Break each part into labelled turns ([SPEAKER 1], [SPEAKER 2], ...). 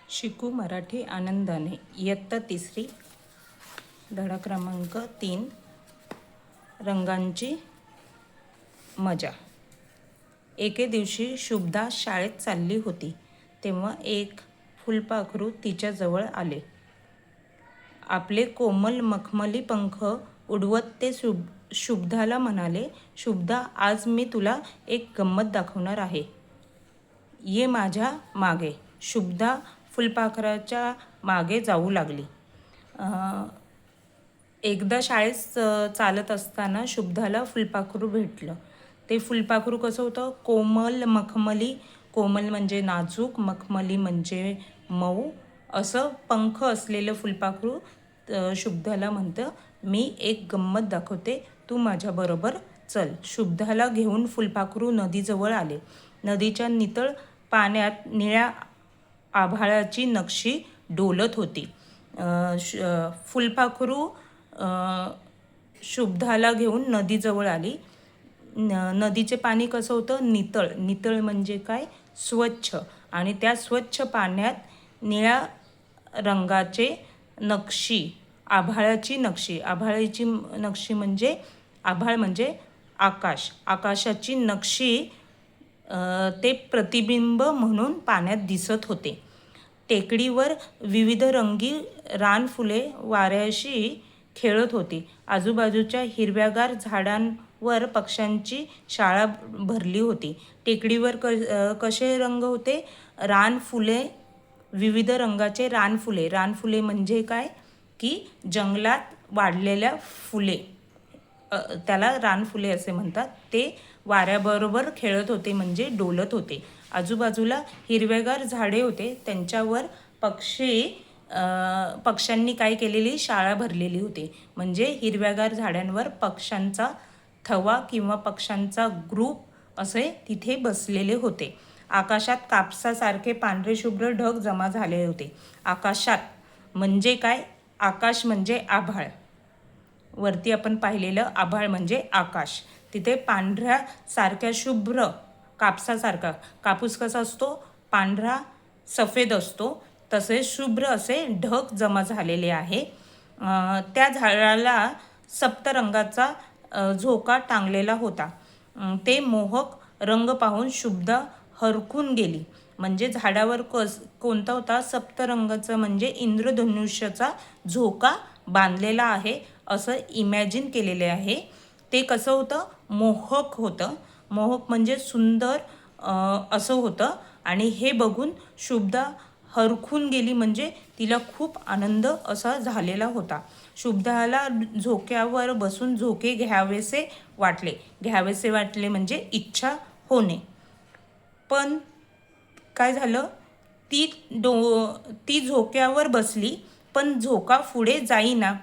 [SPEAKER 1] शिकू मराठी आनंदाने इयत्ता तिसरी धडा क्रमांक 3 रंगांची मजा। एके दिवशी शुभदा शाळेत चालली होती तेव्हा एक फुलपाखरू तिच्याजवळ आले। आपले कोमल मखमली पंख उडवत ते शुभदाला म्हणाले, शुभदा, आज मी तुला एक गंमत दाखवणार आहे, ये माझ्या मागे। शुभदा फुलपाखराच्या मागे जाऊ लागली। एकदा शाळेत चालत असताना शुभदाला फुलपाखरू भेटलं। ते फुलपाखरू कसं होतं? कोमल मखमली, कोमल म्हणजे नाजूक, मखमली म्हणजे मऊ, असं पंख असलेलं फुलपाखरू शुभदाला म्हणतं, मी एक गंमत दाखवते, तू माझ्याबरोबर चल। शुभदाला घेऊन फुलपाखरू नदीजवळ आले। नदीच्या नितळ पाण्यात निळ्या आभाळाची नक्षी डोलत होती। फुलपाखरू शुभदाला घेऊन नदीजवळ आली। नदीचे पाणी कसं होतं? नितळ। नितळ म्हणजे काय? स्वच्छ। आणि त्या स्वच्छ पाण्यात निळ्या रंगाचे नक्षी, आभाळाची नक्षी, आभाळाची नक्षी म्हणजे आभाळ म्हणजे आकाश, आकाशाची नक्षी ते प्रतिबिंब म्हणून पाण्यात दिसत होते। टेकडीवर विविध रंगी रानफुले वाऱ्याशी खेळत होती। आजूबाजूच्या हिरव्यागार झाडांवर पक्ष्यांची शाळा भरली होती। टेकडीवर कसे रंग होते? रानफुले, विविध रंगाचे रानफुले। रानफुले म्हणजे काय? की जंगलात वाढलेल्या फुले, त्याला रानफुले असे म्हणतात। ते वाऱ्याबरोबर खेळत होते म्हणजे डोलत होते। आजूबाजूला हिरवेगार झाडे होते, त्यांच्यावर पक्ष्यांनी काय केलेली? शाळा भरलेली होती। म्हणजे हिरव्यागार झाडांवर पक्ष्यांचा थवा किंवा पक्ष्यांचा ग्रुप असे तिथे बसलेले होते। आकाशात कापसासारखे पांढरे शुभ्र ढग जमा झाले होते। आकाशात म्हणजे काय? आकाश म्हणजे आभाळ, वरती आपण पाहिलेलं आभाळ म्हणजे आकाश। तिथे पांढऱ्या सारख्या शुभ्र, कापसासारखा, कापूस कसा असतो? पांढरा सफेद असतो, तसे शुभ्र असे ढग जमा झालेले आहे। त्या झाडाला सप्तरंगाचा झोका टांगलेला होता। ते मोहक रंग पाहून शुभदा हरखून गेली। म्हणजे झाडावर कोणता होता? सप्तरंगाचा म्हणजे इंद्रधनुष्याचा झोका बांधलेला आहे असं इमॅजिन केलेले आहे। ते कसं होतं? मोहक होतं। मोहक म्हणजे सुंदर असं होतं। आणि हे बघून शुभदा हरखून गेली म्हणजे तिला खूप आनंद असा झालेला होता। शुभदाला झोक्यावर बसून झोके घ्यावेसे वाटले। घ्यावेसे वाटले म्हणजे इच्छा होणे। पण काय झालं? ती झोक्यावर बसली, पण झोका पुढे जाईना।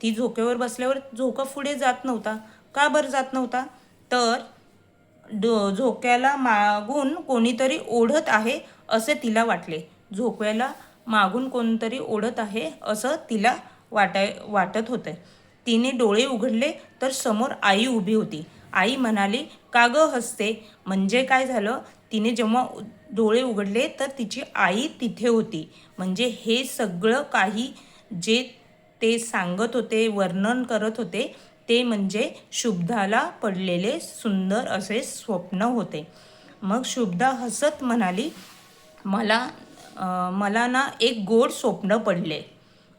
[SPEAKER 1] ती झोक्यावर बसल्यावर झोका पुढे जात नव्हता। का बरं जात नव्हता? तर झोक्याला मागून कोणीतरी ओढत आहे असे तिला वाटले। झोक्याला मागून कोणतरी ओढत आहे असं तिला वाटत होतं। तिने डोळे उघडले तर समोर आई उभी होती। आई म्हणाली, का गं हसते? म्हणजे काय झालं? तिने जेव्हा डोळे उघडले तर तिची आई तिथे होती। म्हणजे हे सगळं काही जे ते सांगत होते, वर्णन करत होते, ते म्हणजे शुभदाला पडलेले सुंदर असे स्वप्न होते। मग शुभदा हसत म्हणाली, मला ना एक गोड स्वप्न पडले।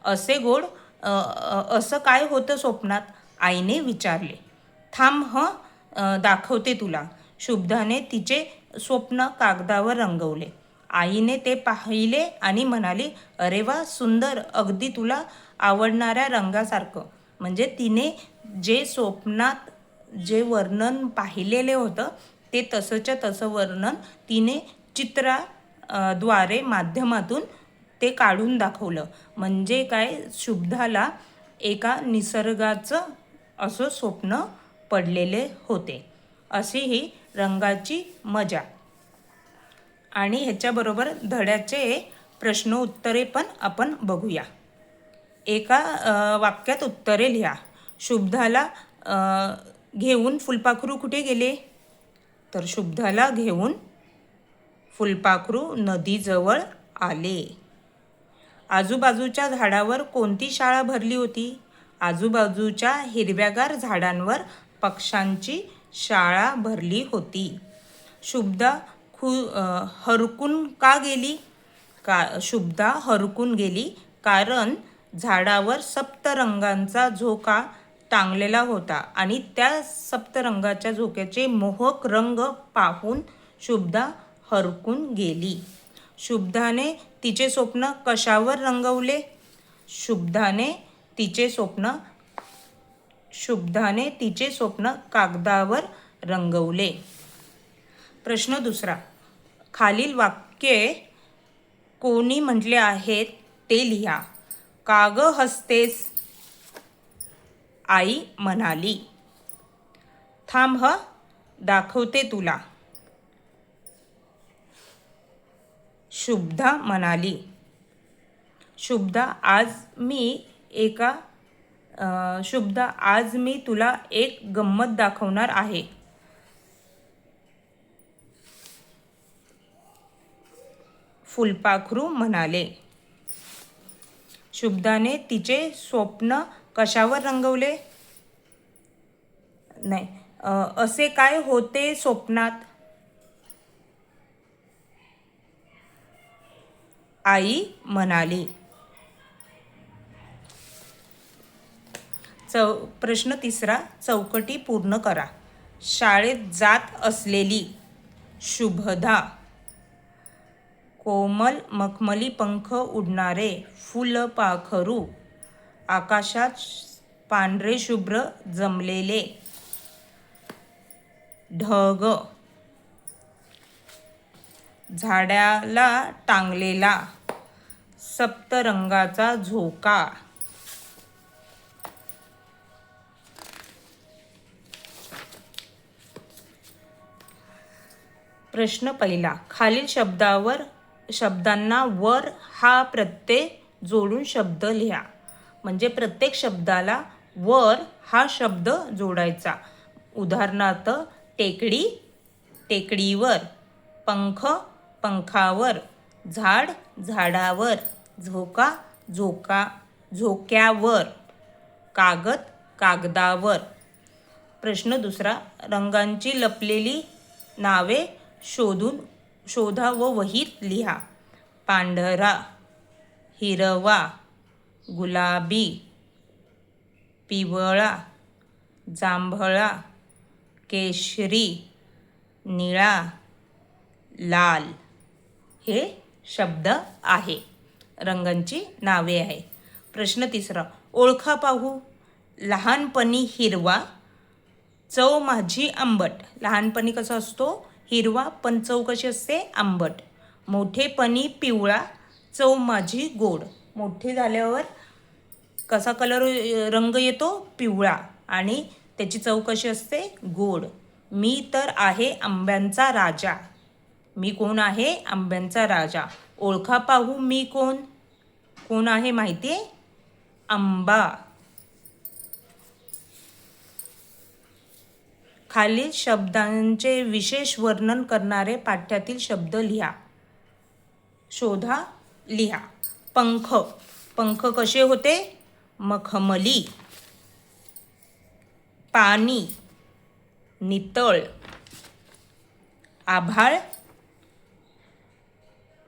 [SPEAKER 1] असं काय होतं स्वप्नात? आईने विचारले। थांब दाखवते तुला। शुभदाने तिचे स्वप्न कागदावर रंगवले। आईने ते पाहिले आणि म्हणाली, अरे वा, सुंदर, अगदी तुला आवडणाऱ्या रंगासारखं। म्हणजे तिने जे स्वप्नात जे वर्णन पाहिलेले होतं ते तसंच्या तसं वर्णन तिने चित्राद्वारे माध्यमातून ते काढून दाखवलं। म्हणजे काय? शुभदाला एका निसर्गाचं असं स्वप्न पडलेले होते। अशी ही रंगाची मजा। आणि ह्याच्याबरोबर धड्याचे प्रश्न उत्तरे पण आपण बघूया। एका वाक्यात उत्तरे लिहा। शुभदाला घेऊन फुलपाखरू कुठे गेले? तर शुभदाला घेऊन फुलपाखरू नदीजवळ आले. आजूबाजूच्या झाडावर कोणती शाळा भरली होती? आजूबाजूच्या हिरव्यागार झाडांवर पक्ष्यांची शाळा भरली होती. शुभदा हरकून का गेली? शुभदा हरकून गेली कारण झाडावर सप्तरंगांचा झोका टांगलेला होता आणि त्या सप्तरंगाच्या झोक्याचे मोहक रंग पाहून शुभदा हरकून गेली. शुभदाने तिचे स्वप्न कशावर रंगवले? शुभदाने तिचे स्वप्न कागदावर रंगवले. प्रश्न दुसरा. खालील वाक्ये कोणी म्हटले आहेत ते लिहा. का ग हसतेस? आई म्हणाली. थांब दाखवते तुला. शुभदा म्हणाली. शुभदा आज मी तुला एक गंमत दाखवणार आहे. फुलपाखरू म्हणाले. शुभदाने तिचे स्वप्न कशावर रंगवले? नाही, असे काय होते स्वप्नात? आई म्हणाली. प्रश्न तिसरा. चौकटी पूर्ण करा. शाळेत जात असलेली शुभदा, कोमल मखमली पंख उडणारे फुलपाखरू, आकाशात पांढरे शुभ्र जमलेले ढग, झाडाला टांगलेला सप्तरंगाचा झोका, प्रश्न पहिला. खालील शब्दांना वर हा प्रत्यय जोडून शब्द लिहा. म्हणजे प्रत्येक शब्दाला वर हा शब्द जोडायचा. उदाहरणार्थ टेकडी, टेकडीवर, पंख, पंखावर, झाड, झाडावर, झोका, झोक्यावर, कागद, कागदावर. प्रश्न दुसरा. रंगांची लपलेली नावे शोधा व वहीत लिहा. पांढरा, हिरवा, गुलाबी, पिवळा, जांभळा, केशरी, निळा, लाल हे शब्द आहे. रंगांची नावे आहे. प्रश्न तिसरा. ओळखा पाहू. लहानपणी हिरवा, चव माझी आंबट. लहानपणी कसा असतो? हिरवा, पण चव कशी असते? आंबट. मोठेपणी पिवळा, चव माझी गोड. मोठे झाल्यावर कसा रंग येतो? पिवळा, आणि त्याची चव कशी असते? गोड. मी तर आहे आंब्यांचा राजा. मी कोण आहे? आंब्यांचा राजा. ओळखा पाहू मी कोण आहे माहिती आहे? आंबा. खालील शब्दांचे विशेष वर्णन करणारे पाठ्यातील शब्द लिहा. शोधा, लिहा. पंख. पंख कसे होते? मखमली. पाणी, नितळ. आभाळ,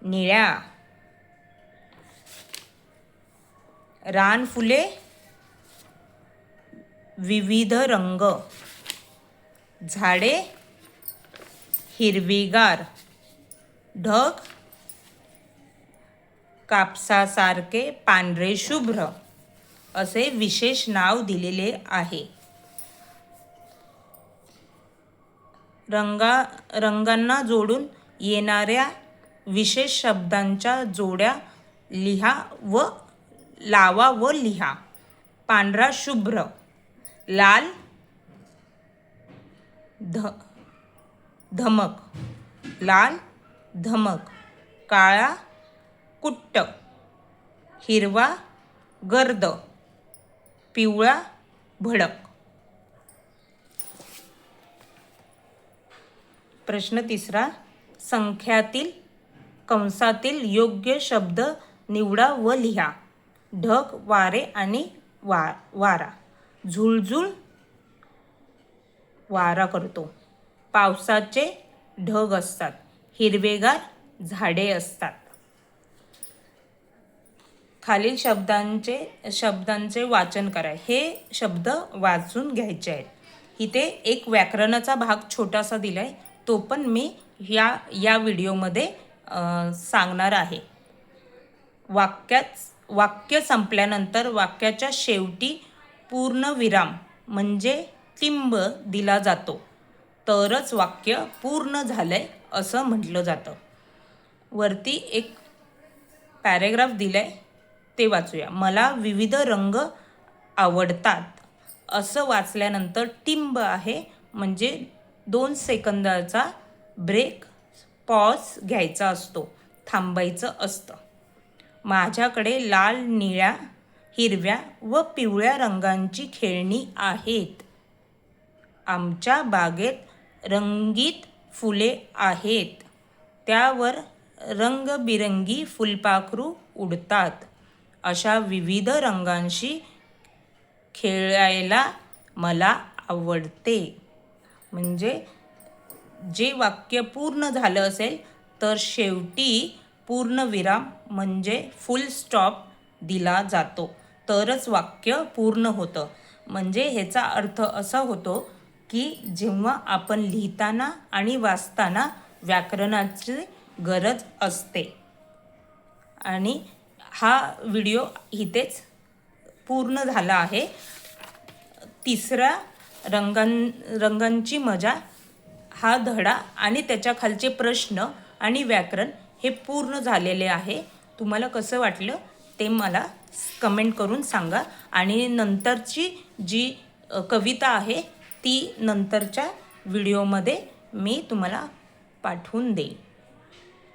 [SPEAKER 1] निळ्या. रानफुले, विविध रंग. झाडे, हिरवीगार. ढग, कापसासारखे पांढरे शुभ्र. असे विशेष नाव दिलेले आहे. रंगांना जोडून येणाऱ्या विशेष शब्दांच्या जोड्या लावा व लिहा. पांढरा शुभ्र, लाल धमक, लाल धमक. काळा कुट्ट, हिरवा गर्द, पिवळा भडक. प्रश्न तिसरा. संख्यातील कंसातील योग्य शब्द निवडा व लिहा. ढग, वारे आणि वारा. झुळझुळ वारा करतो. पावसाचे ढग असतात. हिरवेगार झाडे असतात. खालील शब्दांचे वाचन करा. हे शब्द वाचून घ्यायचे आहेत. इथे एक व्याकरणाचा भाग छोटासा दिलाय, तो पण मी या व्हिडिओमध्ये सांगणार आहे. वाक्य संपल्यानंतर वाक्याच्या शेवटी पूर्णविराम म्हणजे टिंब दिला जातो, तरच वाक्य पूर्ण झालंय असं म्हटलं जातं. वरती एक पॅरेग्राफ दिलाय, ते वाचूया. मला विविध रंग आवडतात. असं वाचल्यानंतर टिंब आहे म्हणजे 2 सेकंदाचा ब्रेक, पॉज घ्यायचा असतो, थांबायचं असतं. माझ्याकडे लाल, निळ्या, हिरव्या व पिवळ्या रंगांची खेळणी आहेत. आमच्या बागेत रंगीत फुले आहेत. त्यावर रंगबिरंगी फुलपाखरू उडतात. अशा विविध रंगांशी खेळायला मला आवडते. म्हणजे जे वाक्य पूर्ण झालं असेल तर शेवटी पूर्णविराम म्हणजे फुल स्टॉप दिला जातो, तरच वाक्य पूर्ण होतं. म्हणजे ह्याचा अर्थ असा होतो की जेव्हा आपण लिहिताना आणि वाचताना व्याकरणाची गरज असते. आणि हा व्हिडिओ इथेच पूर्ण झाला आहे. तिसरा रंगांची मजा हा धडा आणि त्याच्या खालचे प्रश्न आणि व्याकरण हे पूर्ण झालेले आहे. तुम्हाला कसं वाटलं ते मला कमेंट करून सांगा. आणि नंतरची जी कविता आहे ती नंतरच्या व्हिडिओमध्ये मी तुम्हाला पाठवून देईन.